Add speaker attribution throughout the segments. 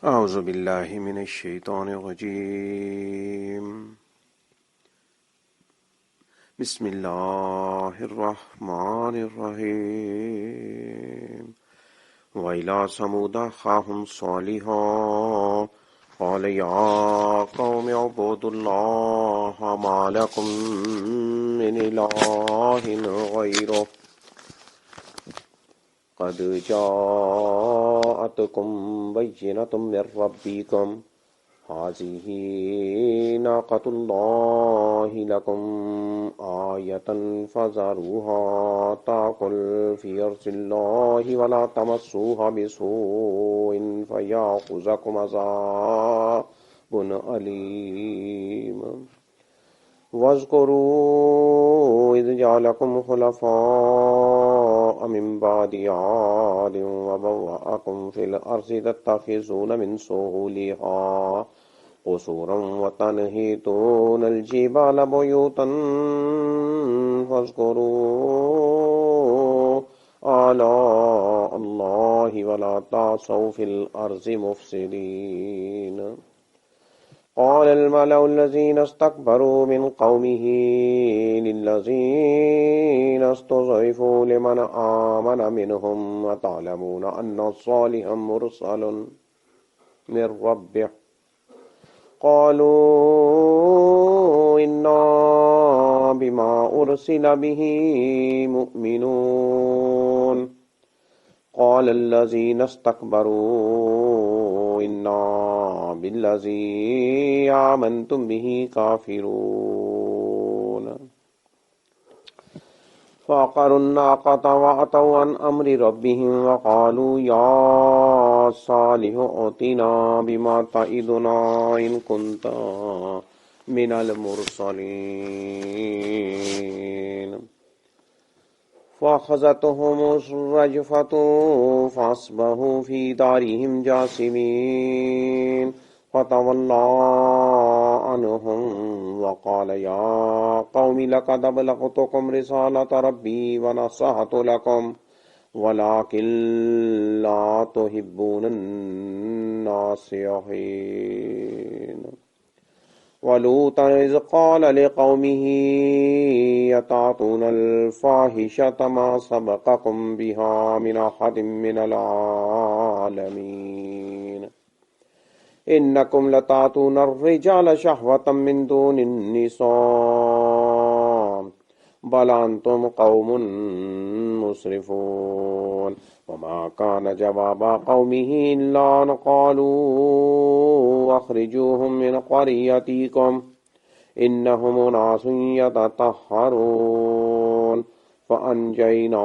Speaker 1: اعوذ باللہ من الشیطان الرجیم بسم اللہ الرحمن الرحیم وَإِلَىٰ ثَمُودَ أَخَاهُمْ صَالِحًا قَالَ يَا قَوْمِ اعْبُدُوا اللَّهَ مَا لَكُم مِّنْ إِلَٰهٍ غَيْرُهُ قد جاءتكم بينة من ربكم هذه ناقة الله لكم آية فذروها تأكل في أرض الله ولا تمسوها بسوء فيأخذكم عذاب أليم واذكروا إذ جعلكم خلفاء من بعد عاد وبوأكم في الأرض تتخذون من سهولها قصورا وتنحتون الجبال بيوتا فاذكروا آلاء الله ولا تعثوا في الأرض مفسدين قال الملأ الذين استكبروا من قومه للذين استضعفوا لمن آمن منهم وتعلمون أن صالحا مرسل من ربه قالوا إنا بما أرسل به مؤمنون قال الذين استكبروا إنا بالذي آمنتم به كافرون فعقروا الناقة وعتوا عن أمر ربهم وقالوا يا صالح ائتنا بما تعدنا إن كنت من المرسلين فأخذتهم الرجفة فأصبحوا في دارهم جاثمين فتولى عنهم وقال يا قوم لقد أبلغتكم رسالة ربي ونصحت لكم ولكن لا تحبون الناصحين ولوطا إذ قال لقومه أتأتون الفاحشة ما سبقكم بها من أحد من العالمين إنكم لتأتون الرجال شهوة من دون النساء بل أنتم قوم مسرفون وما كان جواب قومه إلا أن قالوا أخرجوهم من قريتكم إنهم أناس يتطهرون فأنجيناه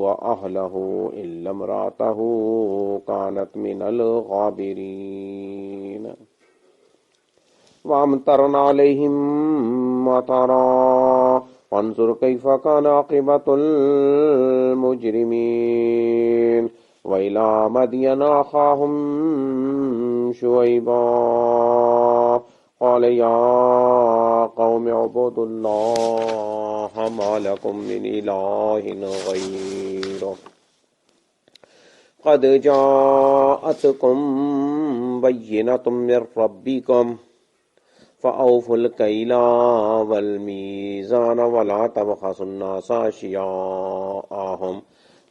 Speaker 1: وأهله إلا امرأته كانت من الغابرين وأمطرنا عليهم مطرا فانظر كيف كان عاقبة المجرمين وإلى مدين أخاهم شعيبا قال يا قوم اعبدوا الله ما لكم من إله غيره قد جاءتكم بينة من ربكم فأوفوا الكيل والميزان ولا تبخسوا الناس أشياءهم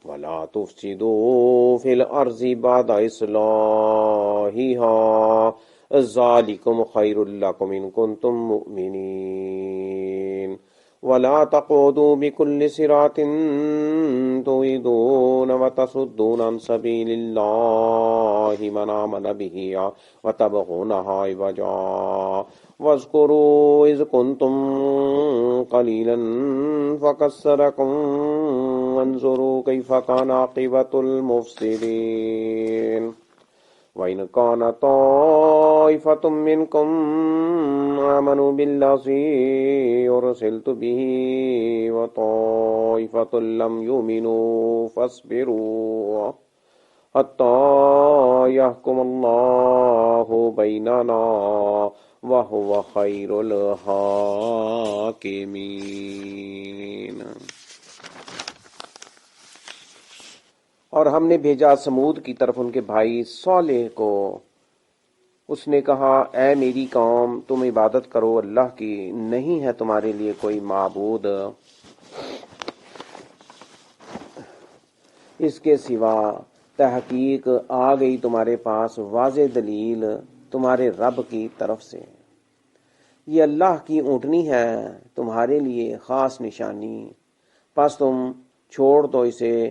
Speaker 1: ولا تفسدوا في الأرض بعد إصلاحها ذلكم خير لكم إن كنتم مؤمنين ولا تقعدوا بكل صراط توعدون وتصدون عن سبيل الله من آمن به وتبغونها عوجا واذكروا إذ كنتم قليلا فكثركم وانظروا كيف كان عاقبة المفسدين وإن كان طائفة منكم آمنوا بالذي أرسلت به وطائفة لم يؤمنوا فاصبروا حتى يحكم الله بيننا وهو خير الحاكمين اور ہم نے بھیجا سمود کی طرف ان کے بھائی صالح کو، اس نے کہا اے میری قوم تم عبادت کرو اللہ کی، نہیں ہے تمہارے لیے کوئی معبود اس کے سوا، تحقیق آ گئی تمہارے پاس واضح دلیل تمہارے رب کی طرف سے، یہ اللہ کی اونٹنی ہے تمہارے لیے خاص نشانی، پس تم چھوڑ دو اسے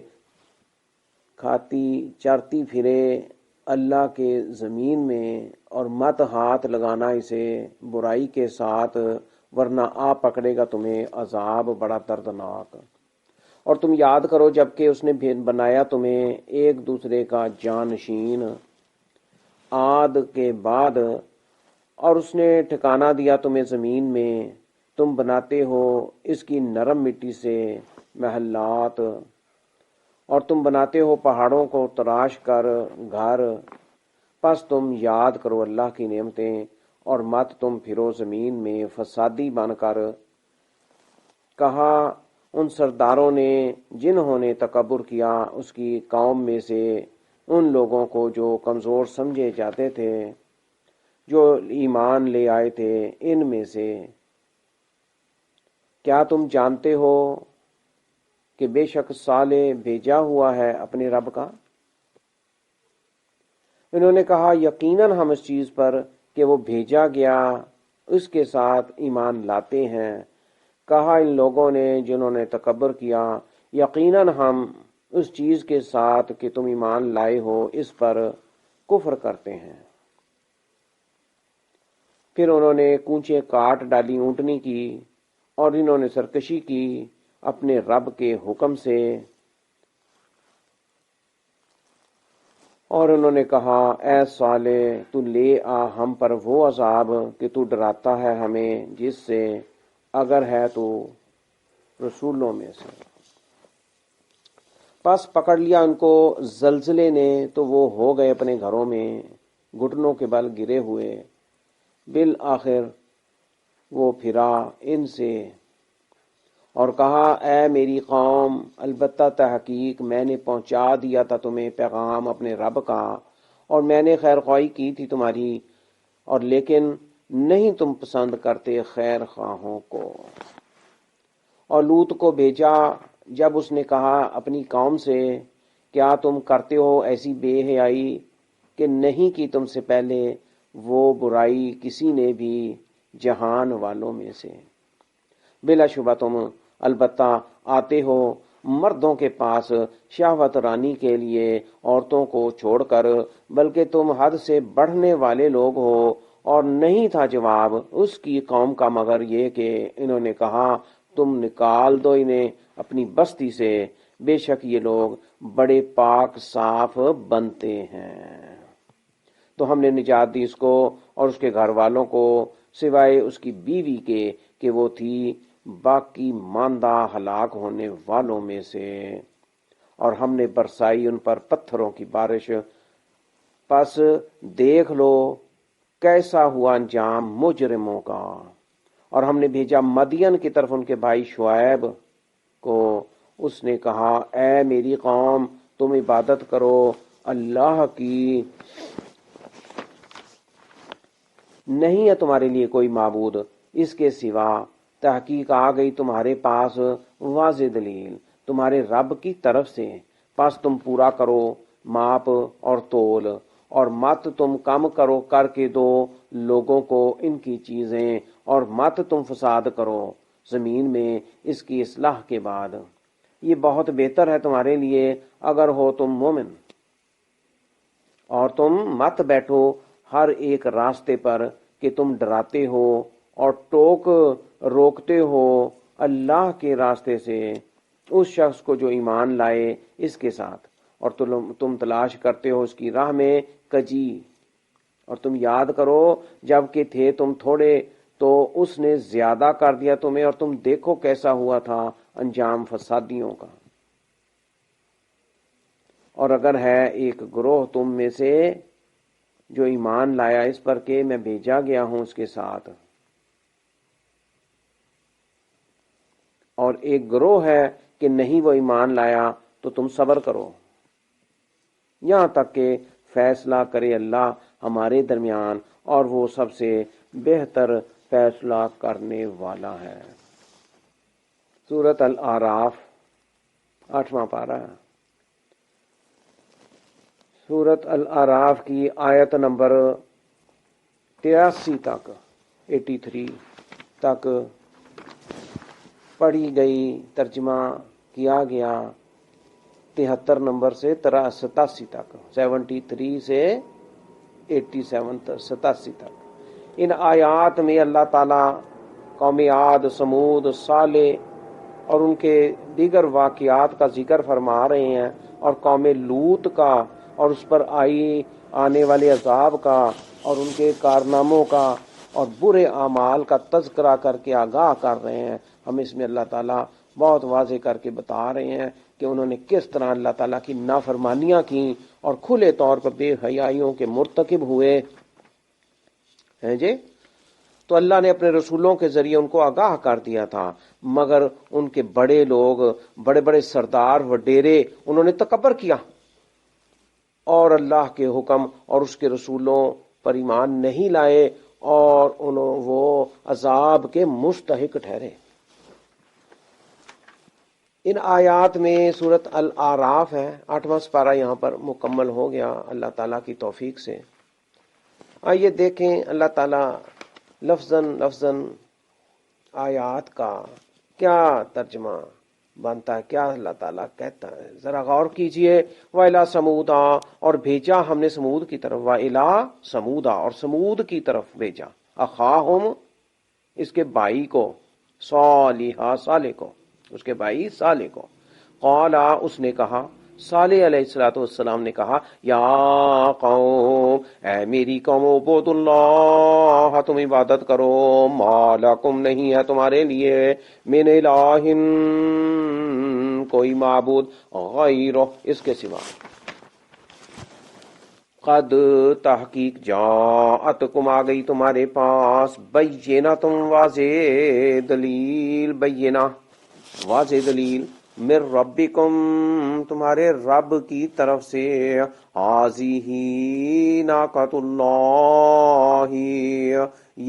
Speaker 1: کھاتی چرتی پھرے اللہ کے زمین میں، اور مت ہاتھ لگانا اسے برائی کے ساتھ، ورنہ آ پکڑے گا تمہیں عذاب بڑا دردناک۔ اور تم یاد کرو جب کہ اس نے بنایا تمہیں ایک دوسرے کا جانشین عاد کے بعد، اور اس نے ٹھکانہ دیا تمہیں زمین میں، تم بناتے ہو اس کی نرم مٹی سے محلات، اور تم بناتے ہو پہاڑوں کو تراش کر گھر، پس تم یاد کرو اللہ کی نعمتیں، اور مت تم پھرو زمین میں فسادی بن کر۔ کہا ان سرداروں نے جنہوں نے تکبر کیا اس کی قوم میں سے ان لوگوں کو جو کمزور سمجھے جاتے تھے، جو ایمان لے آئے تھے ان میں سے، کیا تم جانتے ہو کہ بے شک صالح بھیجا ہوا ہے اپنے رب کا؟ انہوں نے کہا یقیناً ہم اس چیز پر کہ وہ بھیجا گیا اس کے ساتھ ایمان لاتے ہیں۔ کہا ان لوگوں نے جنہوں نے تکبر کیا، یقیناً ہم اس چیز کے ساتھ کہ تم ایمان لائے ہو اس پر کفر کرتے ہیں۔ پھر انہوں نے کونچیں کاٹ ڈالی اونٹنی کی، اور انہوں نے سرکشی کی اپنے رب کے حکم سے، اور انہوں نے کہا اے صالح تو لے آ ہم پر وہ عذاب کہ تو ڈراتا ہے ہمیں جس سے، اگر ہے تو رسولوں میں سے۔ پس پکڑ لیا ان کو زلزلے نے تو وہ ہو گئے اپنے گھروں میں گھٹنوں کے بل گرے ہوئے، بالآخر وہ پھرا ان سے اور کہا اے میری قوم البتہ تحقیق میں نے پہنچا دیا تھا تمہیں پیغام اپنے رب کا، اور میں نے خیر خواہی کی تھی تمہاری، اور لیکن نہیں تم پسند کرتے خیر خواہوں کو۔ اور لوط کو بھیجا جب اس نے کہا اپنی قوم سے کیا تم کرتے ہو ایسی بے حیائی کہ نہیں کی تم سے پہلے وہ برائی کسی نے بھی جہان والوں میں سے، بلا شبہ تم البتہ آتے ہو مردوں کے پاس شہوت رانی کے لیے عورتوں کو چھوڑ کر، بلکہ تم حد سے بڑھنے والے لوگ ہو۔ اور نہیں تھا جواب اس کی قوم کا مگر یہ کہ انہوں نے کہا تم نکال دو انہیں اپنی بستی سے، بے شک یہ لوگ بڑے پاک صاف بنتے ہیں۔ تو ہم نے نجات دی اس کو اور اس کے گھر والوں کو، سوائے اس کی بیوی کے کہ وہ تھی باقی ماندہ ہلاک ہونے والوں میں سے، اور ہم نے برسائی ان پر پتھروں کی بارش، پس دیکھ لو کیسا ہوا انجام مجرموں کا۔ اور ہم نے بھیجا مدین کی طرف ان کے بھائی شعیب کو، اس نے کہا اے میری قوم تم عبادت کرو اللہ کی، نہیں ہے تمہارے لیے کوئی معبود اس کے سوا، تحقیق آ گئی تمہارے پاس واضح دلیل تمہارے رب کی طرف سے، پس تم پورا کرو ماپ اور تول، اور مت تم کم کرو کر کے دو لوگوں کو ان کی چیزیں، اور مت تم فساد کرو زمین میں اس کی اصلاح کے بعد، یہ بہت بہتر ہے تمہارے لیے اگر ہو تم مومن۔ اور تم مت بیٹھو ہر ایک راستے پر کہ تم ڈراتے ہو اور ٹوک روکتے ہو اللہ کے راستے سے اس شخص کو جو ایمان لائے اس کے ساتھ، اور تم تلاش کرتے ہو اس کی راہ میں کجی۔ اور تم یاد کرو جب کہ تھے تم تھوڑے تو اس نے زیادہ کر دیا تمہیں، اور تم دیکھو کیسا ہوا تھا انجام فسادیوں کا۔ اور اگر ہے ایک گروہ تم میں سے جو ایمان لایا اس پر کہ میں بھیجا گیا ہوں اس کے ساتھ، اور ایک گروہ ہے کہ نہیں وہ ایمان لایا، تو تم صبر کرو یہاں تک کہ فیصلہ کرے اللہ ہمارے درمیان، اور وہ سب سے بہتر فیصلہ کرنے والا ہے۔ سورۃ الاعراف 8واں پارہ، سورۃ الاعراف کی آیت نمبر 83 تک 83 تک پڑھی گئی، ترجمہ کیا گیا 73 نمبر سے 87 تک، 73 سے 87 87 تک۔ ان آیات میں اللہ تعالیٰ قوم عاد، سمود، صالح اور ان کے دیگر واقعات کا ذکر فرما رہے ہیں، اور قوم لوط کا اور اس پر آنے والے عذاب کا اور ان کے کارناموں کا اور برے اعمال کا تذکرہ کر کے آگاہ کر رہے ہیں۔ ہم اس میں اللہ تعالیٰ بہت واضح کر کے بتا رہے ہیں کہ انہوں نے کس طرح اللہ تعالیٰ کی نافرمانیاں کی اور کھلے طور پر بے حیائیوں کے مرتکب ہوئے ہیں جی۔ تو اللہ نے اپنے رسولوں کے ذریعے ان کو آگاہ کر دیا تھا، مگر ان کے بڑے لوگ، بڑے بڑے سردار وڈیرے، انہوں نے تکبر کیا اور اللہ کے حکم اور اس کے رسولوں پر ایمان نہیں لائے، اور وہ عذاب کے مستحق ٹھہرے۔ ان آیات میں سورۃ الاعراف ہے، 8واں سپارہ یہاں پر مکمل ہو گیا اللہ تعالیٰ کی توفیق سے۔ آئیے دیکھیں اللہ تعالیٰ لفظاً آیات کا کیا ترجمہ بنتا ہے، کیا اللہ تعالیٰ کہتا ہے، ذرا غور کیجئے۔ وَإِلَىٰ سَمُودَ، اور بھیجا ہم نے سمود کی طرف، وَإِلَىٰ سَمُودَ، اور سمود کی طرف بھیجا، اخاہم، اس کے بھائی کو، صالحہ، صالح کو، اس کے بھائی صالح کو، قال، اس نے کہا، صالح علیہ السلام نے کہا، یا قوم، اے میری قوم، عبود اللہ، تم عبادت کرو، ما لکم، نہیں ہے تمہارے لیے، من الہ، کوئی معبود، غیرہ، اس کے سوا، قد، تحقیق، جاءتکم، آ گئی تمہارے پاس، بینۃ، واضح دلیل، بینہ، واضح دلیل، من ربکم، تمہارے رب کی طرف سے، ھذہ ناقۃ اللہ،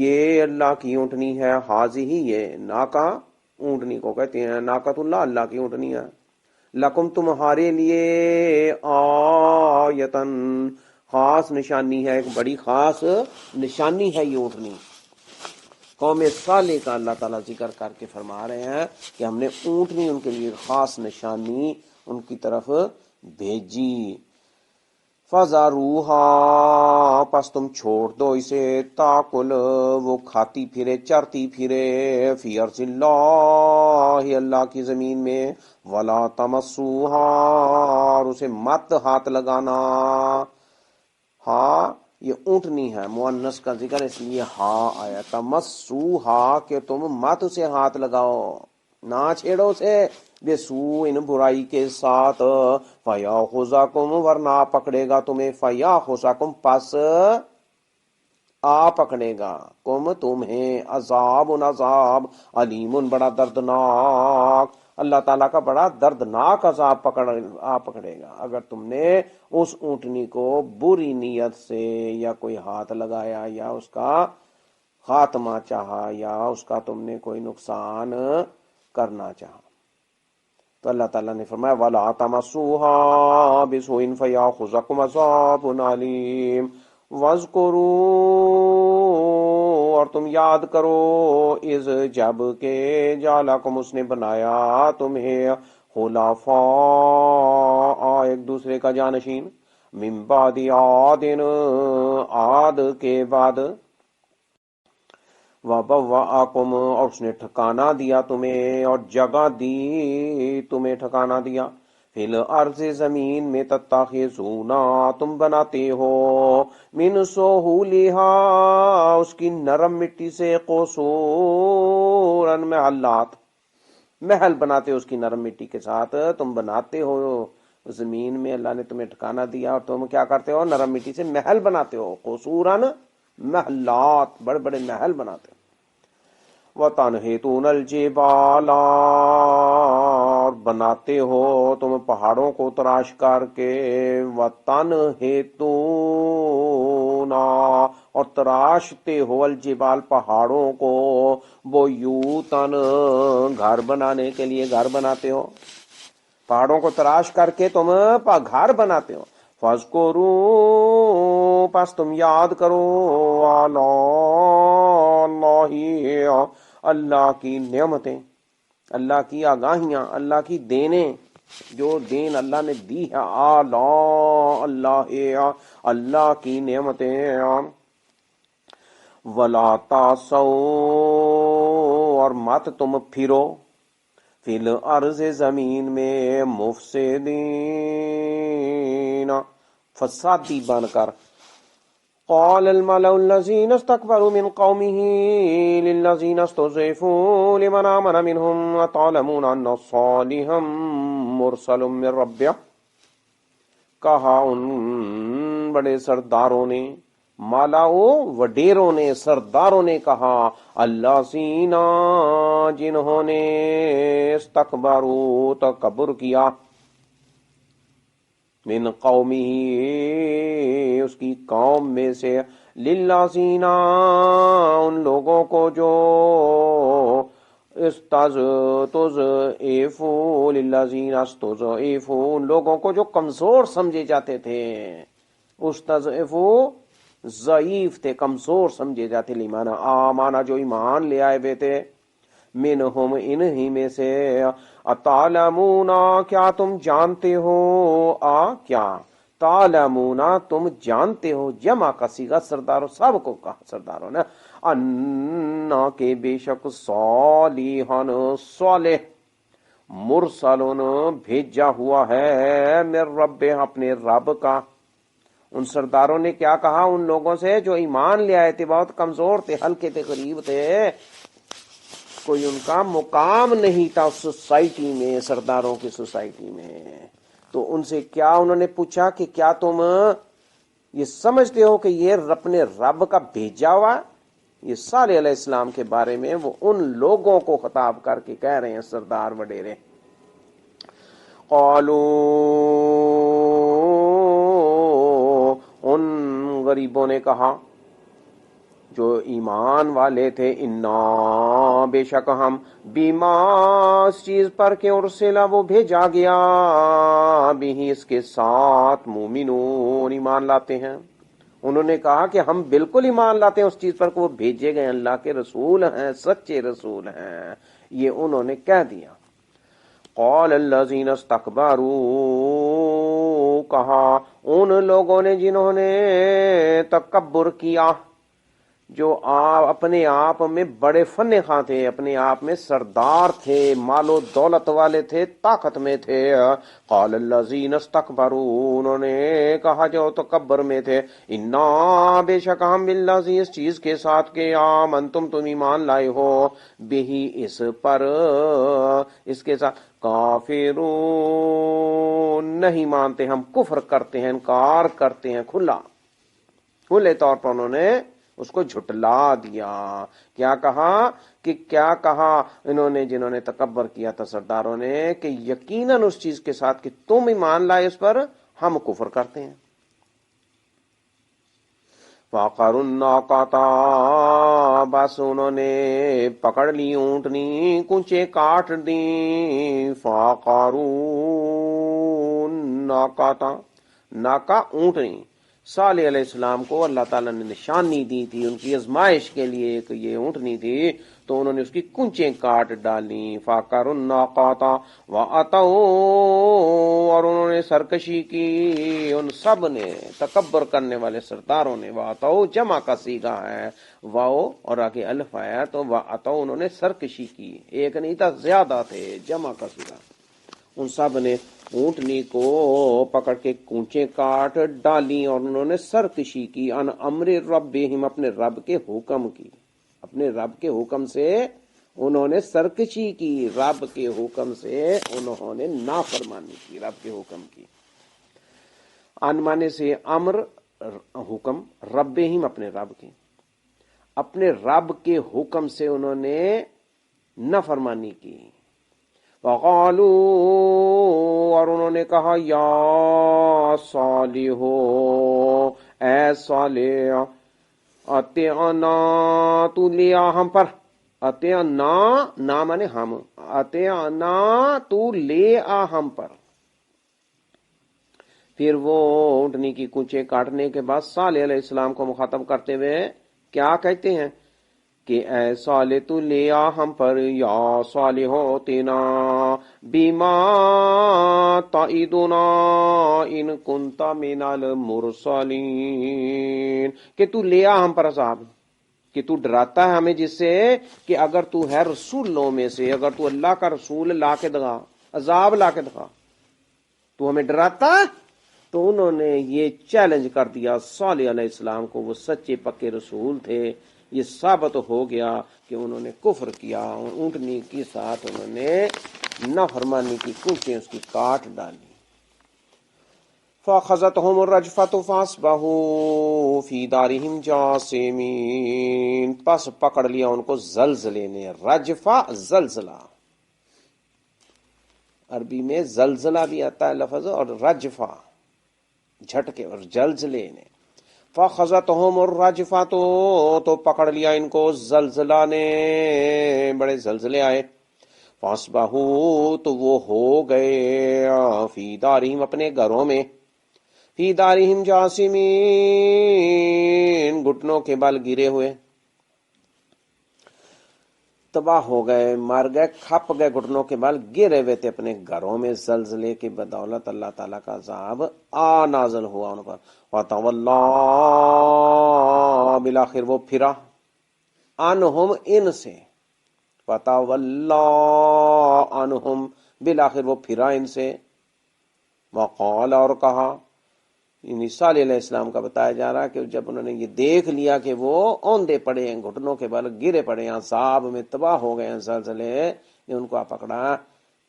Speaker 1: یہ اللہ کی اونٹنی ہے، ھذہ، یہ ناقہ اونٹنی کو کہتے ہیں، ناقۃ اللہ، اللہ کی اونٹنی ہے، لکم، تمہارے لیے، آیتن، خاص نشانی ہے، ایک بڑی خاص نشانی ہے یہ اونٹنی۔ قوم صالح کا اللہ تعالیٰ ذکر کر کے فرما رہے ہیں کہ ہم نے اونٹنی ان کے لیے خاص نشانی ان کی طرف بھیجی۔ فَذَرُوهَا، پس تم چھوڑ دو اسے، تاکل، وہ کھاتی پھرے، چرتی پھرے، فی ارض اللہ، اللہ کی زمین میں، وَلَا تَمَسُّوهَا، اور اسے مت ہاتھ لگانا۔ ہاں، یہ اونٹنی ہے، مؤنث کا ذکر اس لیے ہاں آیا، تمسوہا، کہ تم مت اسے ہاتھ لگاؤ، نہ چھیڑو اسے، بے سو، ان برائی کے ساتھ، فیاخذکم، ورنہ پکڑے گا تمہیں، فیاخذکم، پس آ پکڑے گا، کم، تمہیں، عذاب، عذاب، علیم، بڑا دردناک، اللہ تعالیٰ کا بڑا دردناک عذاب پکڑے گا اگر تم نے اس اونٹنی کو بری نیت سے یا کوئی ہاتھ لگایا یا اس کا خاتمہ چاہا یا اس کا تم نے کوئی نقصان کرنا چاہا۔ تو اللہ تعالیٰ نے فرمایا وَلَا تَمَسُّوهَا بِسُوءٍ فَيَأْخُذَكُمْ عَذَابٌ عَلِيمٌ وَاذْكُرُوا، اور تم یاد کرو، اذ، جب کہ، جعلکم، اس نے بنایا تمہیں، خلفاء، ایک دوسرے کا جانشین، من بعد عاد، عاد کے بعد، وَبَوَّأَکُمْ، اور اس نے ٹھکانہ دیا تمہیں اور جگہ دی تمہیں ٹھکانہ دیا، فی الارض، زمین میں، تتخذون، تم بناتے ہو، من سہولہا، اس کی نرم مٹی سے، قصورا، محلات، محل بناتے ہو اس کی نرم مٹی کے ساتھ، تم بناتے ہو زمین میں، اللہ نے تمہیں ٹھکانہ دیا اور تم کیا کرتے ہو، نرم مٹی سے محل بناتے ہو، قصورا، محلات، بڑے بڑے محل بناتے ہو، وَتَنْحِتُونَ الْجِبَالَ، اور بناتے ہو تم پہاڑوں کو تراش کر کے، وطن ہیتو نا، اور تراشتے ہو، الجبال پہاڑوں کو، وہ یو تن گھر بنانے کے لیے گھر بناتے ہو، پہاڑوں کو تراش کر کے تم گھر بناتے ہو۔ فَاذْكُرُوا، پس تم یاد کرو، اللہ اللہ کی نعمتیں، اللہ کی آگاہیاں، اللہ کی دینیں، جو دین اللہ نے دی ہے، اللہ کی نعمتیں۔ وَلَا تَعْثَوْا، اور مت تم پھرو، فی الارض زمین میں، مفسدین فسادی بن کر۔ قال الملأ الذین استکبروا من قومه للذین استضعفوا لمن آمن منهم اتعلمون ان صالحا مرسل من ربہ، کہا ان بڑے سرداروں نے، مالاؤ وڈیروں نے، سرداروں نے کہا، اللہ سینا جنہوں نے، استکبروا تکبر کیا، من قومی اس کی قوم میں سے، للہ سینا ان لوگوں کو جو، استضعفوا للذین استضعفوا ان لوگوں کو جو کمزور سمجھے جاتے تھے، استضعفوا ضعیف تھے، کمزور سمجھے جاتے، لیمانا آمانا جو ایمان لے آئے ہوئے تھے، منہم انہی میں سے، اتعلمون کیا تم جانتے ہو، کیا تعلمون تم جانتے ہو، جمع کا صیغہ سرداروں سب کو کہا سرداروں نے، انا کے بے شک، صالحن صالح، مرسلن بھیجا ہوا ہے، من رب اپنے رب کا۔ ان سرداروں نے کیا کہا ان لوگوں سے جو ایمان لے آئے تھے، بہت کمزور تھے، ہلکے تھے، غریب تھے، کوئی ان کا مقام نہیں تھا اس سوسائٹی میں، سرداروں کی سوسائٹی میں، تو ان سے کیا انہوں نے پوچھا کہ کیا تم یہ سمجھتے ہو کہ یہ اپنے رب کا بھیجا ہوا؟ یہ صالح علیہ السلام کے بارے میں وہ ان لوگوں کو خطاب کر کے کہہ رہے ہیں سردار وڈیرے۔ قالوا، ان غریبوں نے کہا جو ایمان والے تھے، انا بے شک ہم، بیما اس چیز پر کہ ارسلا وہ بھیجا گیا، بھی اس کے ساتھ، مومنون ایمان لاتے ہیں۔ انہوں نے کہا کہ ہم بالکل ایمان لاتے ہیں اس چیز پر کہ وہ بھیجے گئے اللہ کے رسول ہیں، سچے رسول ہیں، یہ انہوں نے کہہ دیا۔ قال الذین استکبروا، کہا ان لوگوں نے جنہوں نے تکبر کیا، جو اپنے آپ میں بڑے فن خواں تھے، اپنے آپ میں سردار تھے، مال و دولت والے تھے، طاقت میں تھے۔ قال الذین استکبروا، انہوں نے کہا جو تکبر میں تھے، انا بے شک ہم، بالذی اس چیز کے ساتھ کہ آمنتم تم ایمان لائے ہو، بہی اس پر، اس کے ساتھ، کافرون نہیں مانتے ہم، کفر کرتے ہیں، انکار کرتے ہیں، کھلے طور پر انہوں نے اس کو جھٹلا دیا۔ کیا کہا انہوں نے، جنہوں نے تکبر کیا تھا سرداروں نے، کہ یقیناً اس چیز کے ساتھ کہ تم ایمان لائے اس پر، ہم کفر کرتے ہیں۔ فَعَقَرُوا النَّاقَةَ، بس انہوں نے پکڑ لی اونٹنی، کونچے کاٹ دیں۔ فَعَقَرُوا النَّاقَةَ، ناکا اونٹنی، صالح علیہ السلام کو اللہ تعالیٰ نے نشانی دی تھی، ان کی آزمائش کے لیے ایک یہ اونٹنی تھی، تو انہوں نے اس کی کونچیں کاٹ ڈالیں۔ فَعَقَرُوا النَّاقَةَ وَأَتَوْا، اور انہوں نے سرکشی کی، ان سب نے، تکبر کرنے والے سرداروں نے، وَأَتَوْا جمع کا صیغہ ہے، واؤ اور آگے الف آیا، تو وَأَتَوْا انہوں نے سرکشی کی، ایک نہیں تھا زیادہ تھے، جمع کا صیغہ۔ ان سب نے اونٹنی کو پکڑ کے کونچیں کاٹ ڈالی اور انہوں نے سرکشی کی، ان امر ربہم، اپنے رب کے حکم کی، اپنے رب کے حکم سے انہوں نے سرکشی کی، رب کے حکم سے انہوں نے نافرمانی کی، رب کے حکم کی۔ ان مانے سے امر، حکم، ربہم اپنے رب کے، اپنے رب کے حکم سے انہوں نے نافرمانی کی۔ فقالوا، اور انہوں نے کہا، یا صالح، اے صالح، اطعنا، تو لیا ہم پر، اطعنا نا مانے ہم، اطعنا تو لے آ ہم پر۔ پھر وہ اونٹنی کی کونچیں کاٹنے کے بعد صالح علیہ السلام کو مخاطب کرتے ہوئے کیا کہتے ہیں کہ اے صالح تو لے آ ہم پر، یا صالح ہوتینا بیما تعیدنا ان کنت من المرسلین، کہ تو لے آ ہم پر عذاب، کہ تو ڈراتا ہے ہمیں جس سے کہ اگر تو ہے رسولوں میں سے، اگر تو اللہ کا رسول لا کے دکھا، عذاب لا کے دکھا، تو ہمیں ڈراتا۔ تو انہوں نے یہ چیلنج کر دیا صالح علیہ السلام کو، وہ سچے پکے رسول تھے۔ یہ ثابت ہو گیا کہ انہوں نے کفر کیا، اونٹنی کے ساتھ انہوں نے نافرمانی کی کونچیں اس کی کاٹ ڈالی۔ فَأَخَذَتْهُمُ الرَّجْفَةُ فَأَصْبَحُوا فِي دَارِهِمْ جَاثِمِينَ، پس پکڑ لیا ان کو زلزلے نے۔ رجفہ زلزلہ، عربی میں زلزلہ بھی آتا ہے لفظ، اور رجفہ جھٹکے، اور زلزلے نے۔ فَأَخَذَتْهُمُ الرَّجْفَةُ، تو پکڑ لیا ان کو زلزلہ نے، بڑے زلزلے آئے۔ فَأَصْبَحُوا، تو وہ ہو گئے، فِي دَارِهِمْ، اپنے گھروں میں، فِي دَارِهِمْ جَاثِمِينَ، گھٹنوں کے بل گرے ہوئے، تباہ ہو گئے، مر گئے، کھپ گئے، گھٹنوں کے بل گرے ہوئے تھے اپنے گھروں میں۔ زلزلے کی بدولت اللہ تعالیٰ کا عذاب نازل ہوا ان پر۔ وَتَوَلَّا، بالآخر وہ پھرا، عنہم، ان سے، وَتَوَلَّا عنہم، بالآخر وہ پھرا ان سے۔ وَقَالَ، اور کہا، صالح علیہ السلام کا بتایا جا رہا ہے کہ جب انہوں نے یہ دیکھ لیا کہ وہ اوندے پڑے ہیں، گھٹنوں کے بل گرے پڑے ہیں، عذاب میں تباہ ہو گئے ہیں، زلزلے نے ان کو پکڑا،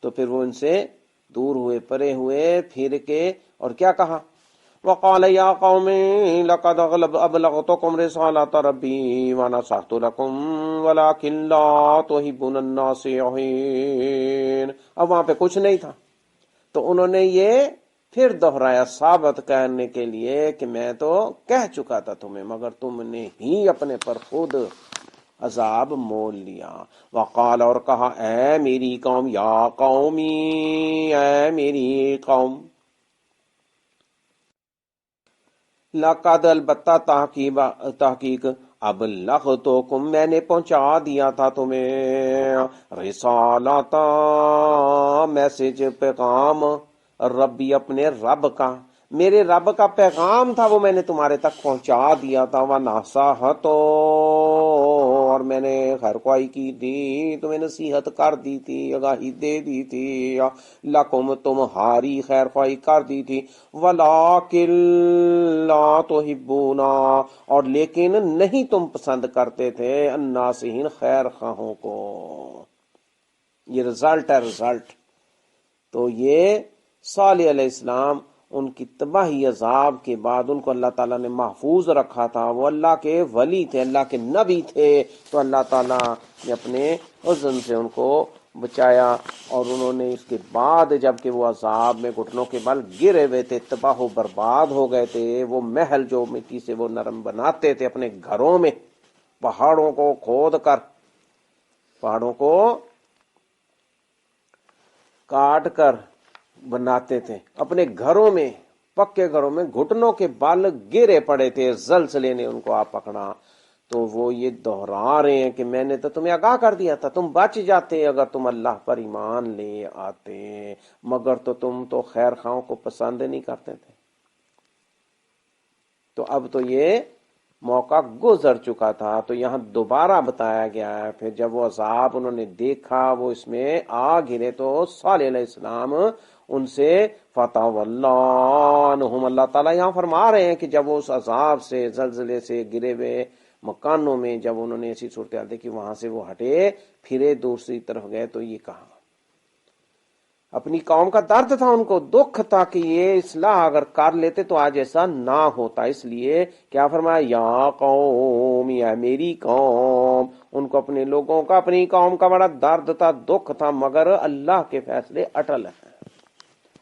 Speaker 1: تو پھر وہ ان سے دور ہوئے، پرے ہوئے، پھر کے، اور کیا کہا، وَقَالَ يَا قَوْمِ لَقَدْ أَبْلَغْتُكُمْ رِسَالَةَ رَبِّي وَنَصَحْتُ لَكُمْ وَلَكِنْ لَا تُحِبُّونَ النَّاصِحِينَ۔ اب وہاں پہ کچھ نہیں تھا، تو انہوں نے یہ پھر دہرایا ثابت کرنے کے لیے کہ میں تو کہہ چکا تھا تمہیں، مگر تم نے ہی اپنے پر خود عذاب مول لیا۔ وقال، اور کہا، اے میری قوم، یا قومی، اے میری قوم، لقد، البتہ تحقیق، ابلغتکم، میں نے پہنچا دیا تھا تمہیں، رسالات، میسج، پیغام، ربی، اپنے رب کا، میرے رب کا پیغام تھا، وہ میں نے تمہارے تک پہنچا دیا تھا۔ وَنَصَحْتُ، اور میں نے خیر خواہی کی تھی، تمہیں نصیحت کر دی تھی، آگاہی دے دی تھی، لَكُمْ، تمہاری خیر خواہی کر دی تھی، وَلَكِنْ لَا تُحِبُّونَ، اور لیکن نہیں تم پسند کرتے تھے، الناصحین، خیر خواہوں کو۔ یہ رزلٹ ہے، رزلٹ۔ تو یہ صالح علیہ السلام، ان کی تباہی عذاب کے بعد ان کو اللہ تعالیٰ نے محفوظ رکھا تھا، وہ اللہ کے ولی تھے، اللہ کے نبی تھے، تو اللہ تعالیٰ نے اپنے اذن سے ان کو بچایا، اور انہوں نے اس کے بعد جب کہ وہ عذاب میں گھٹنوں کے بل گرے ہوئے تھے، تباہ و برباد ہو گئے تھے، وہ محل جو مٹی سے وہ نرم بناتے تھے اپنے گھروں میں، پہاڑوں کو کھود کر، پہاڑوں کو کاٹ کر بناتے تھے اپنے گھروں میں، پکے گھروں میں، گھٹنوں کے بل گرے پڑے تھے، زلزلے نے ان کو پکڑا۔ تو وہ یہ دہرا رہے ہیں کہ میں نے تو تمہیں آگاہ کر دیا تھا، تم بچ جاتے اگر تم اللہ پر ایمان لے آتے، مگر تو تم تو خیر خواہوں کو پسند نہیں کرتے تھے۔ تو اب تو یہ موقع گزر چکا تھا، تو یہاں دوبارہ بتایا گیا ہے۔ پھر جب وہ عذاب انہوں نے دیکھا، وہ اس میں آ گرے، تو صالح علیہ السلام ان سے فتولانہم، اللہ تعالیٰ یہاں فرما رہے ہیں کہ جب وہ اس عذاب سے، زلزلے سے، گرے ہوئے مکانوں میں جب انہوں نے ایسی صورتحال دیکھی، وہاں سے وہ ہٹے، پھرے، دوسری طرف گئے، تو یہ کہا۔ اپنی قوم کا درد تھا، ان کو دکھ تھا کہ یہ اصلاح اگر کر لیتے تو آج ایسا نہ ہوتا. اس لیے کیا فرمایا، یا قوم، یا میری قوم. ان کو اپنے لوگوں کا، اپنی قوم کا بڑا درد تھا، دکھ تھا، مگر اللہ کے فیصلے اٹل ہیں.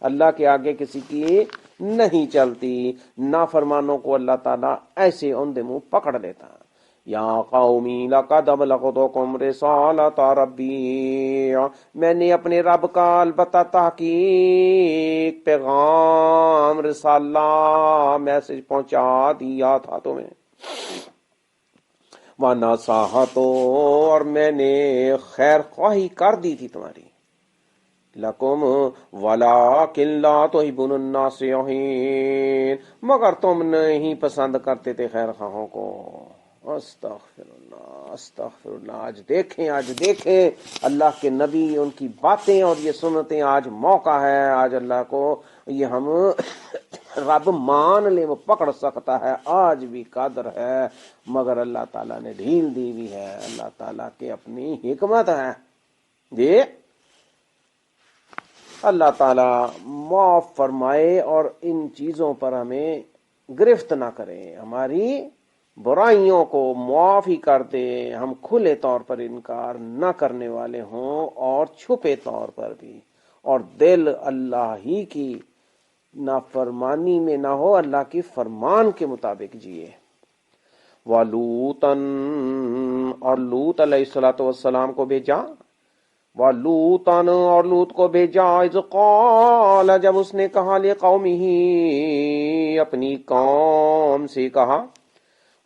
Speaker 1: اللہ کے آگے کسی کی نہیں چلتی. نافرمانوں کو اللہ تعالیٰ ایسے اوندے منہ پکڑ لیتا. یا قومی لقد ابلغتکم رسالۃ ربی، میں نے اپنے رب کا البتہ تحقیق پیغام، رسالہ، میسج پہنچا دیا تھا تمہیں. وَنَصَحْتُ، اور میں نے خیر خواہی کر دی تھی تمہاری. لکم ولیکن لا تحبون الناصحین، مگر تم نہیں پسند کرتے تھے خیر خواہوں کو. استغفر اللہ، استغفر اللہ. آج دیکھیں اللہ کے نبی، ان کی باتیں اور یہ سنتیں. آج موقع ہے، آج اللہ کو یہ ہم رب مان لے، وہ پکڑ سکتا ہے. آج بھی قادر ہے، مگر اللہ تعالیٰ نے ڈھیل دی ہوئی ہے. اللہ تعالیٰ کی اپنی حکمت ہے. جی اللہ تعالیٰ معاف فرمائے اور ان چیزوں پر ہمیں گرفت نہ کرے، ہماری برائیوں کو معاف ہی کر دے. ہم کھلے طور پر انکار نہ کرنے والے ہوں اور چھپے طور پر بھی، اور دل اللہ ہی کی نافرمانی میں نہ ہو، اللہ کی فرمان کے مطابق جیے. وَلُوطًا، اور لوط علیہ السلام کو بھیجا. وَلُوطًا، اور لوط کو بھیجا. اذ قال، جب اس نے کہا، لِقَوْمِهِ، اپنی قوم سے کہا،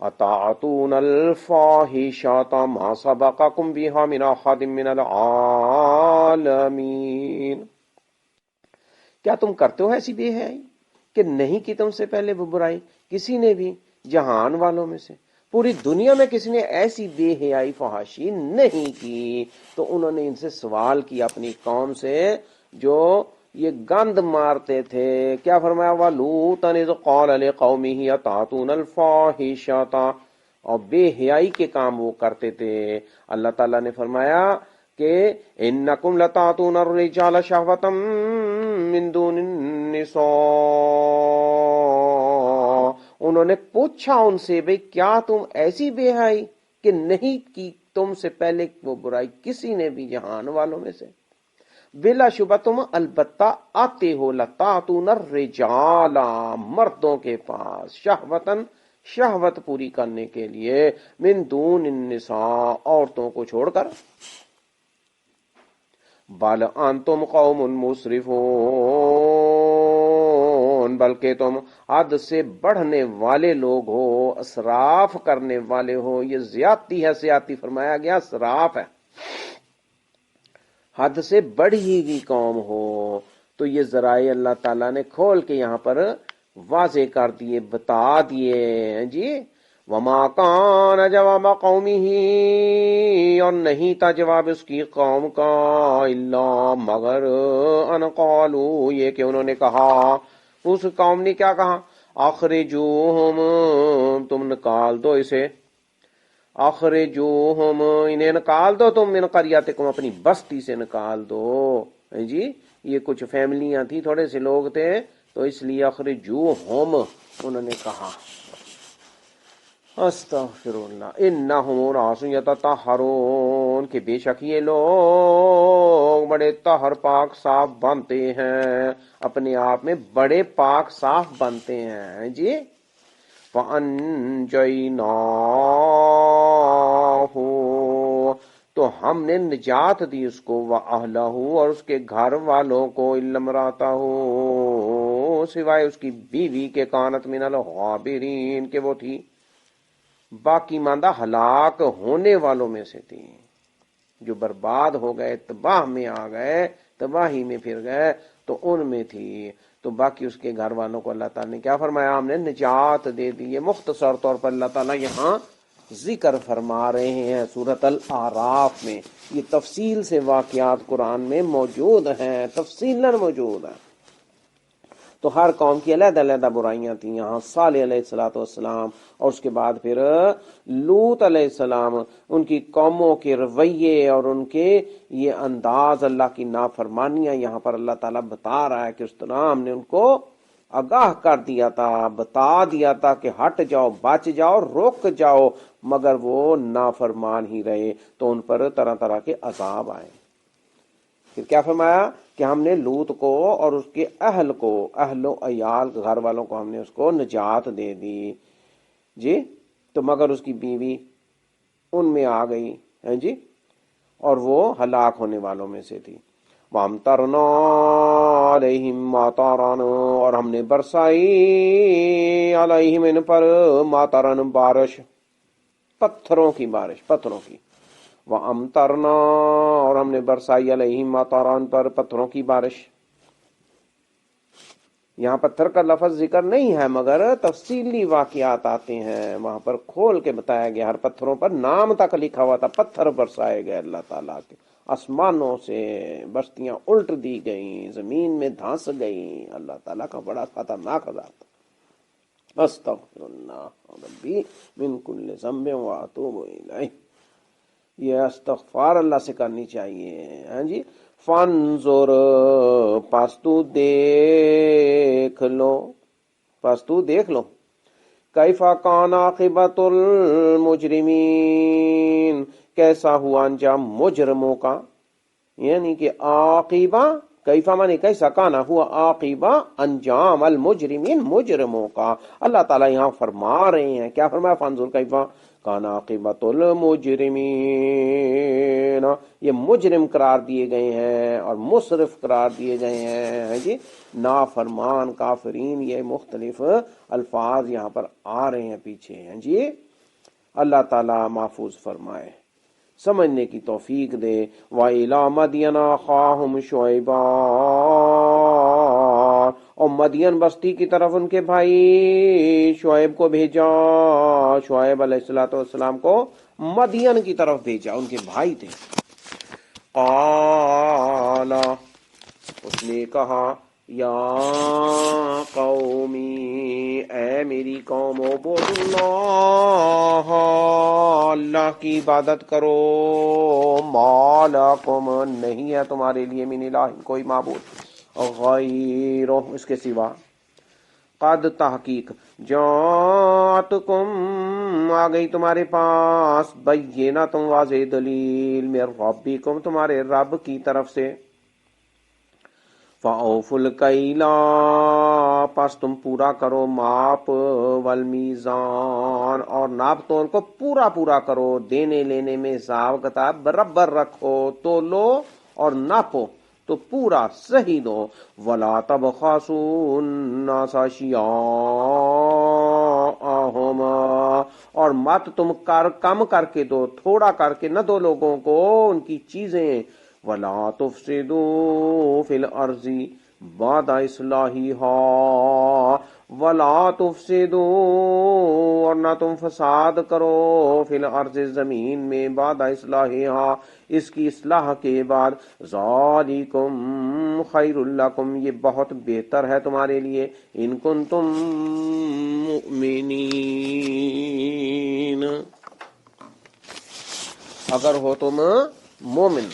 Speaker 1: أَتَأْتُونَ الْفَاحِشَةَ مَا سَبَقَكُمْ بِهَا مِنْ أَحَدٍ مِنَ الْعَالَمِينَ، کیا تم کرتے ہو ایسی بے حیائی کہ نہیں کی تم سے پہلے وہ برائی کسی نے بھی جہان والوں میں سے؟ پوری دنیا میں کسی نے ایسی بے حیائی فحاشی نہیں کی. تو انہوں نے ان سے سوال کیا اپنی قوم سے جو یہ گند مارتے تھے. کیا فرمایا، وَلُوطًا اذ قال لِقَوْمِهِ أَتَأْتُونَ الْفَاحِشَةَ، اور بے حیائی کے کام وہ کرتے تھے. اللہ تعالیٰ نے فرمایا کہ انکم لتاتون الرجال شہوۃ من دون النساء. انہوں نے پوچھا ان سے، بھئی کیا تم ایسی بے حیائی کہ نہیں کی تم سے پہلے وہ برائی کسی نے بھی جہان والوں میں سے؟ بلا شبہ تم البتہ آتے ہو، لتاتون الرجال، مردوں کے پاس، شہوتن، شہوت پوری کرنے کے لیے، من دون النساء، عورتوں کو چھوڑ کر. بل انتم قوم مسرفون، بلکہ تم حد سے بڑھنے والے لوگ ہو، اسراف کرنے والے ہو. یہ زیادتی ہے، زیادتی فرمایا گیا، اسراف ہے. حد سے بڑھی ہوئی قوم ہو. تو یہ ذرائع اللہ تعالیٰ نے کھول کے یہاں پر واضح کر دیے، بتا دیے. جی وما کان جواب قومه، اور نہیں تھا جواب اس کی قوم کا، الا مگر ان قالوا، یہ کہ انہوں نے کہا. اس قوم نے کیا کہا، اخرجوہم، تم نکال دو اسے، اخرجوہم، انہیں نکال دو تم، من قریتکم، اپنی بستی سے نکال دو. جی یہ کچھ فیملیاں تھی، تھوڑے سے لوگ تھے، تو اس لیے اخرجوہم انہوں نے کہا. استغفر اللہ. انہم اناس یتطہرون، کہ بے شک یہ لوگ بڑے طاہر پاک صاف بنتے ہیں، اپنے آپ میں بڑے پاک صاف بنتے ہیں. جی فَأَنْجَيْنَاهُ، تو ہم نے نجات دی اس کو، وَأَهْلَهُ، اور اس کے گھر والوں کو، إِلَّا امْرَأَتَهُ، سوائے اس کی بیوی کے، كَانَتْ مِنَ الْغَابِرِينَ، کہ وہ تھی باقی ماندہ ہلاک ہونے والوں میں سے تھی، جو برباد ہو گئے، تباہ میں آ گئے، تباہی میں پھر گئے، تو ان میں تھی. تو باقی اس کے گھر والوں کو اللہ تعالیٰ نے کیا فرمایا، ہم نے نجات دے دی. یہ مختصر طور پر اللہ تعالیٰ یہاں ذکر فرما رہے ہیں سورۃ الاعراف میں. یہ تفصیل سے واقعات قرآن میں موجود ہیں، تفصیلاً موجود ہیں. تو ہر قوم کی علیحدہ علیحدہ برائیاں تھیں. یہاں صالح علیہ الصلوۃ والسلام اور اس کے بعد پھر لوط علیہ السلام، ان کی قوموں کے رویے اور ان کے یہ انداز، اللہ کی نافرمانیاں یہاں پر اللہ تعالیٰ بتا رہا ہے کہ اس طرح ہم نے ان کو آگاہ کر دیا تھا، بتا دیا تھا کہ ہٹ جاؤ، بچ جاؤ، رک جاؤ، مگر وہ نافرمان ہی رہے تو ان پر طرح طرح کے عذاب آئے. پھر کیا فرمایا کہ ہم نے لوط کو اور اس کے اہل کو، اہل و عیال گھر والوں کو ہم نے اس کو نجات دے دی جی. تو مگر اس کی بیوی ان میں آ گئی ہے جی، اور وہ ہلاک ہونے والوں میں سے تھی. وَأَمْطَرْنَا عَلَيْهِمْ مَطَرًا، اور ہم نے برسائی علیہم ان پر مطرًا بارش، پتھروں کی بارش، پتھروں کی. وَأَمْطَرْنَا، اور ہم نے برسائی علیہم مطرًا پر پتھروں کی بارش. یہاں پتھر کا لفظ ذکر نہیں ہے مگر تفصیلی واقعات آتے ہیں، وہاں پر کھول کے بتایا گیا. ہر پتھروں پر نام تک لکھا ہوا تھا. پتھر برسائے گئے اللہ تعالیٰ کے آسمانوں سے، بستیاں الٹ دی گئیں، زمین میں دھنس گئیں. اللہ تعالیٰ کا بڑا خطرناک عذاب تھا. استغفر اللہ ربی من کل ذنب واتوب الیہ. یہ استغفار اللہ سے کرنی چاہیے. ہاں جی. فانظر، پس تو دیکھ لو، پس تو دیکھ لو، کیف کان عاقبۃ المجرمین، کیسا ہوا انجام مجرموں کا. یعنی کہ عاقبہ، کیفا مانے کیسا، کانا ہوا عاقبہ انجام المجرمین، مجرموں کا. اللہ تعالیٰ یہاں فرما رہے ہیں، کیا فرمایا؟ فانظر کیفا کان عاقبۃ المجرمین، یہ مجرم قرار دیے گئے ہیں اور مسرف قرار دیے گئے ہیں جی، نافرمان، کافرین. یہ مختلف الفاظ یہاں پر آ رہے ہیں پیچھے ہیں جی. اللہ تعالیٰ محفوظ فرمائے، سمجھنے کی توفیق دے. وَإِلَىٰ مَدْيَنَ أَخَاهُمْ شُعَيْبًا، اور مدین بستی کی طرف ان کے بھائی شعیب کو بھیجا. شعیب علیہ الصلوۃ والسلام کو مدین کی طرف بھیجا، ان کے بھائی تھے. قال، اس نے کہا، یا قومی، اے میری قوم، اعبدوا اللہ، اللہ کی عبادت کرو. ما لکم، نہیں ہے تمہارے لیے، من الہ، کوئی معبود، غیرہ، اس کے سوا. قد، تحقیق، جاءتکم، آ گئی تمہارے پاس، بینۃ، واضح دلیل، من ربکم، تمہارے رب کی طرف سے. فَأَوْفُوا الْكَيْلَ، پس تم پورا کرو ماپ، والمیزان، اور ناپ تول کو پورا پورا کرو، دینے لینے میں حساب کتاب برابر رکھو، تولو اور ناپو تو پورا صحیح دو. وَلَا تَبْخَسُوا النَّاسَ أَشْيَاءَهُمْ، اور مت تم کم کر کے دو، تھوڑا کر کے نہ دو لوگوں کو ان کی چیزیں. وَلَا تُفْسِدُوا فِي الْأَرْضِ بَعْدَ إِصْلَاحِهَا، وَلَا تُفْسِدُوا، اور نہ تم فساد کرو، فی الارض، زمین میں، بعد اصلاحها، اس کی اصلاح کے بعد. ذالکم خیر لکم، یہ بہت بہتر ہے تمہارے لیے، ان کنتم مؤمنین، اگر ہو تم مومن،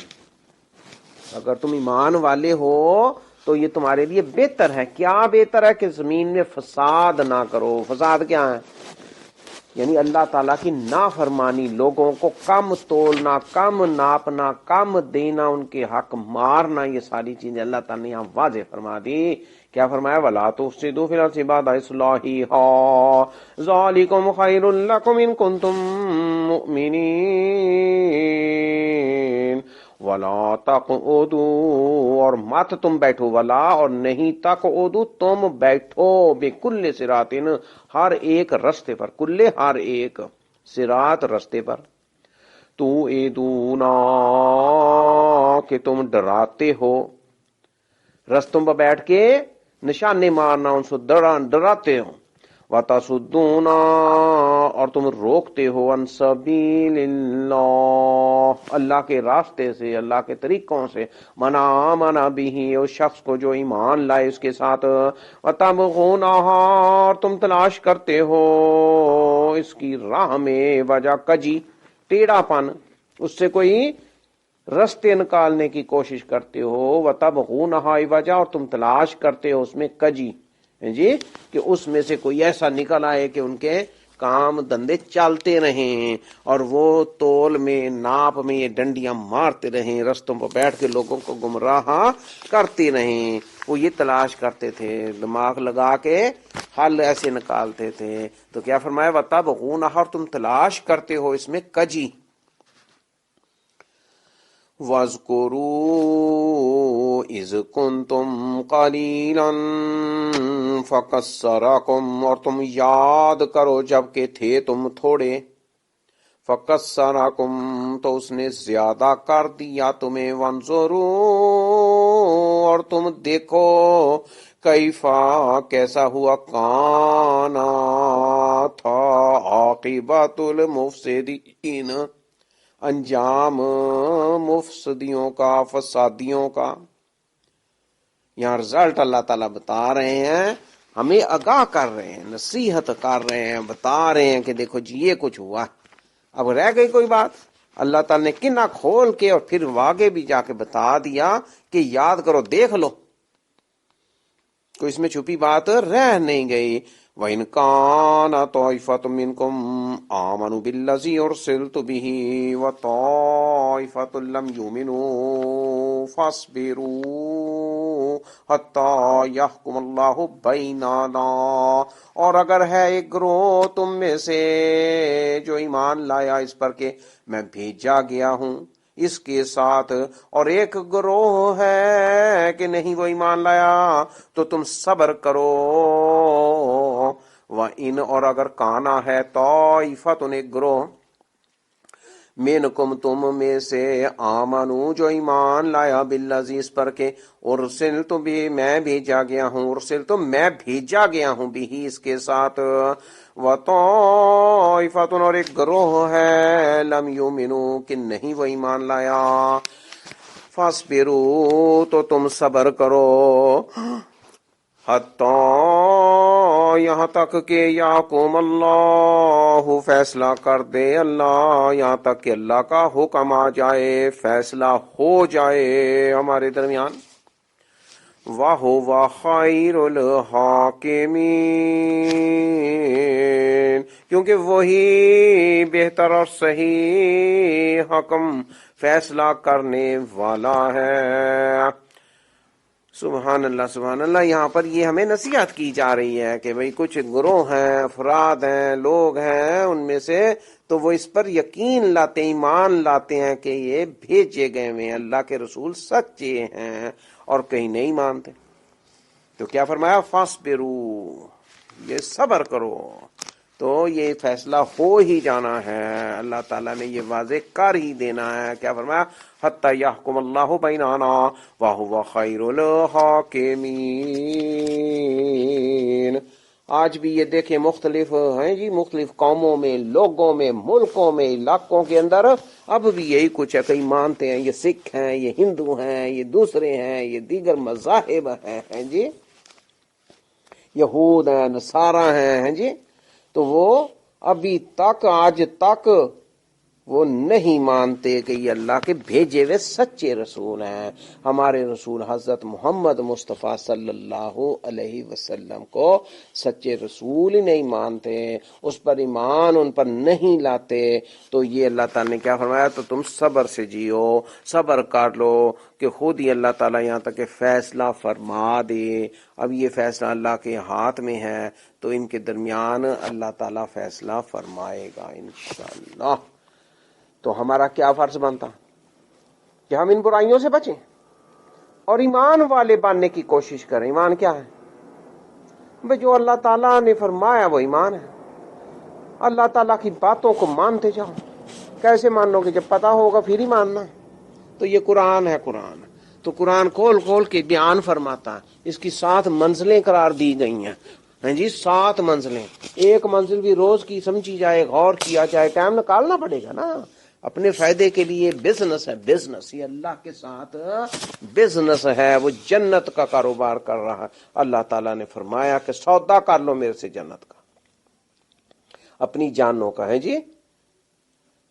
Speaker 1: اگر تم ایمان والے ہو تو یہ تمہارے لیے بہتر ہے. کیا بہتر ہے؟ کہ زمین میں فساد نہ کرو. فساد کیا ہے؟ یعنی اللہ تعالیٰ کی نافرمانی، لوگوں کو کم تولنا، کم ناپنا، کم دینا، ان کے حق مارنا، یہ ساری چیزیں اللہ تعالیٰ نے یہاں واضح فرما دی. کیا فرمایا؟ وَلَا تُفْسِدُوا فِي الْأَرْضِ بَعْدَ إِصْلَاحِهَا ذَلِكُمْ خَيْرٌ لَكُمْ إِن كُنتُم مُؤْمِنِينَ. وَلَا تَقْعُدُوا، اور مت تم بیٹھو، ولا، اور نہیں، تقعدوا، تم بیٹھو، بِكُلِّ صِرَاطٍ، ہر ایک رستے پر، کلے ہر ایک، صراط رستے پر. توعدون، کہ تم ڈراتے ہو، رستوں پر بیٹھ کے نشانے مارنا، ان سے ڈراتے ہو. وَتَصُدُّونَ اور تم روکتے ہو عن سبیل اللہ اللہ کے راستے سے، اللہ کے طریقوں سے، من آمن بہ اس شخص کو جو ایمان لائے اس کے ساتھ، وَتَبْغُونَهَا اور تم تلاش کرتے ہو اس کی راہ میں وجہ کجی ٹیڑھا پن، اس سے کوئی رستے نکالنے کی کوشش کرتے ہو، وَتَبْغُونَهَا وجہ اور تم تلاش کرتے ہو اس میں کجی جی کہ اس میں سے کوئی ایسا نکل آئے کہ ان کے کام دندے چلتے رہیں اور وہ تول میں ناپ میں یہ ڈنڈیاں مارتے رہیں، رستوں پر بیٹھ کے لوگوں کو گمراہ کرتے رہیں، وہ یہ تلاش کرتے تھے، دماغ لگا کے حل ایسے نکالتے تھے۔ تو کیا فرمایا وَتَبْغُونَهَا اور تم تلاش کرتے ہو اس میں کجی، وَاذْكُرُوا إِذْ كُنْتُمْ قَلِيلًا فَكَثَّرَكُمْ اور تم یاد کرو جب کہ تھے تم تھوڑے، فَكَثَّرَكُمْ تو اس نے زیادہ کر دیا تمہیں، وَانظُرُوا اور تم دیکھو کیفا کیسا ہوا، کانا تھا، عاقبۃ المفسدین انجام مفسدیوں کا، فسادیوں کا۔ یہاں رزلٹ اللہ تعالیٰ بتا رہے ہیں، ہمیں آگاہ کر رہے ہیں، نصیحت کر رہے ہیں، بتا رہے ہیں کہ دیکھو جی یہ کچھ ہوا۔ اب رہ گئی کوئی بات؟ اللہ تعالیٰ نے کنہ کھول کے اور پھر واگے بھی جا کے بتا دیا کہ یاد کرو، دیکھ لو، کوئی اس میں چھپی بات رہ نہیں گئی۔ وَإِنْ كَانَ طَائِفَةٌ مِّنْكُمْ آمَنُوا بِالَّذِي أُرْسِلْتُ بِهِ وَطَائِفَةٌ لَّمْ يُؤْمِنُوا فَاصْبِرُوا حَتَّىٰ يَحْكُمَ اللَّهُ بَيْنَنَا اور اگر ہے ایک گروہ تم میں سے جو ایمان لایا اس پر کہ میں بھیجا گیا ہوں اس کے ساتھ، اور ایک گروہ ہے کہ نہیں وہ ایمان لایا، تو تم صبر کرو۔ وَإِنْ اور اگر کانا ہے طائفتٌ ایک گروہ، مِنْکُمْ تم میں سے، آمنو جو ایمان لایا، بالذی اس پر کہ ارسلت بھی میں بھیجا گیا ہوں، ارسلت میں بھیجا گیا ہوں بھی اس کے ساتھ، وطائفۃ اور ایک گروہ ہے، لم یؤمنو کہ نہیں وہ ایمان لایا، فاصبروا تو تم صبر کرو، حتیٰ یہاں تک کہ یحکم اللہ فیصلہ کر دے اللہ، یہاں تک کہ اللہ کا حکم آ جائے، فیصلہ ہو جائے ہمارے درمیان۔ وَهُوَ خَيْرُ الْحَاكِمِينَ کیونکہ وہی بہتر اور صحیح حکم فیصلہ کرنے والا ہے۔ سبحان اللہ سبحان اللہ۔ یہاں پر یہ ہمیں نصیحت کی جا رہی ہے کہ بھئی کچھ گروہ ہیں، افراد ہیں، لوگ ہیں، ان میں سے تو وہ اس پر یقین لاتے ہیں، ایمان لاتے ہیں کہ یہ بھیجے گئے ہیں، اللہ کے رسول سچے ہیں، اور کہیں نہیں مانتے۔ تو کیا فرمایا؟ فاصبروا یہ صبر کرو، تو یہ فیصلہ ہو ہی جانا ہے، اللہ تعالیٰ نے یہ واضح کر ہی دینا ہے۔ کیا فرمایا؟ حتی یحکم اللہ بیننا وہو خیر الحاکمین۔ آج بھی یہ دیکھیں مختلف ہیں جی، مختلف قوموں میں، لوگوں میں، ملکوں میں، علاقوں کے اندر اب بھی یہی کچھ ہے، کئی مانتے ہیں یہ سکھ ہیں، یہ ہندو ہیں، یہ دوسرے ہیں، یہ دیگر مذاہب ہیں جی، یہود ہیں، نصارہ ہیں جی، تو وہ ابھی تک آج تک وہ نہیں مانتے کہ یہ اللہ کے بھیجے ہوئے سچے رسول ہیں۔ ہمارے رسول حضرت محمد مصطفیٰ صلی اللہ علیہ وسلم کو سچے رسول ہی نہیں مانتے، اس پر ایمان ان پر نہیں لاتے، تو یہ اللہ تعالیٰ نے کیا فرمایا؟ تو تم صبر سے جیو، صبر کر لو کہ خود ہی اللہ تعالیٰ یہاں تک کہ فیصلہ فرما دے۔ اب یہ فیصلہ اللہ کے ہاتھ میں ہے، تو ان کے درمیان اللہ تعالیٰ فیصلہ فرمائے گا انشاءاللہ۔ تو ہمارا کیا فرض بنتا کہ ہم ان برائیوں سے بچیں اور ایمان والے بننے کی کوشش کریں۔ ایمان کیا ہے؟ بھئی جو اللہ تعالیٰ نے فرمایا وہ ایمان ہے، اللہ تعالیٰ کی باتوں کو مانتے جاؤ۔ کیسے مان لو گے؟ جب پتا ہوگا پھر ہی ماننا ہے۔ تو یہ قرآن ہے، قرآن تو قرآن کھول کھول کے بیان فرماتا ہے، اس کی 7 منزلیں قرار دی گئی ہیں، ہیں جی 7 منزلیں، ایک منزل بھی روز کی سمجھی جائے، غور کیا جائے، ٹائم نکالنا پڑے گا نا اپنے فائدے کے لیے۔ بزنس ہے، بزنس، یہ اللہ کے ساتھ بزنس ہے، وہ جنت کا کاروبار کر رہا ہے۔ اللہ تعالیٰ نے فرمایا کہ سودا کر لو میرے سے جنت کا، اپنی جانوں کا، ہے جی۔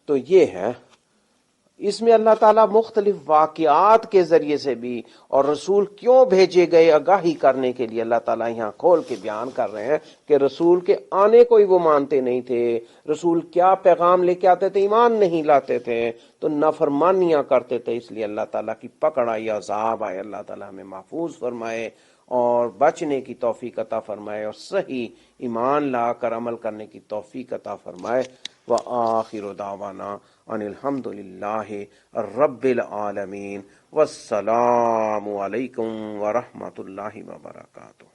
Speaker 1: تو یہ ہے، اس میں اللہ تعالیٰ مختلف واقعات کے ذریعے سے بھی، اور رسول کیوں بھیجے گئے آگاہی کرنے کے لیے اللہ تعالیٰ یہاں کھول کے بیان کر رہے ہیں کہ رسول کے آنے کو ہی وہ مانتے نہیں تھے، رسول کیا پیغام لے کے آتے تھے، ایمان نہیں لاتے تھے، تو نافرمانیاں کرتے تھے، اس لیے اللہ تعالیٰ کی پکڑ آئی، عذاب آئے۔ اللہ تعالیٰ ہمیں محفوظ فرمائے اور بچنے کی توفیق عطا فرمائے، اور صحیح ایمان لا کر عمل کرنے کی توفیق عطا فرمائے۔ وآخر دعوانا ان الحمد للہ رب العالمین، والسلام علیکم ورحمۃ اللہ وبرکاتہ۔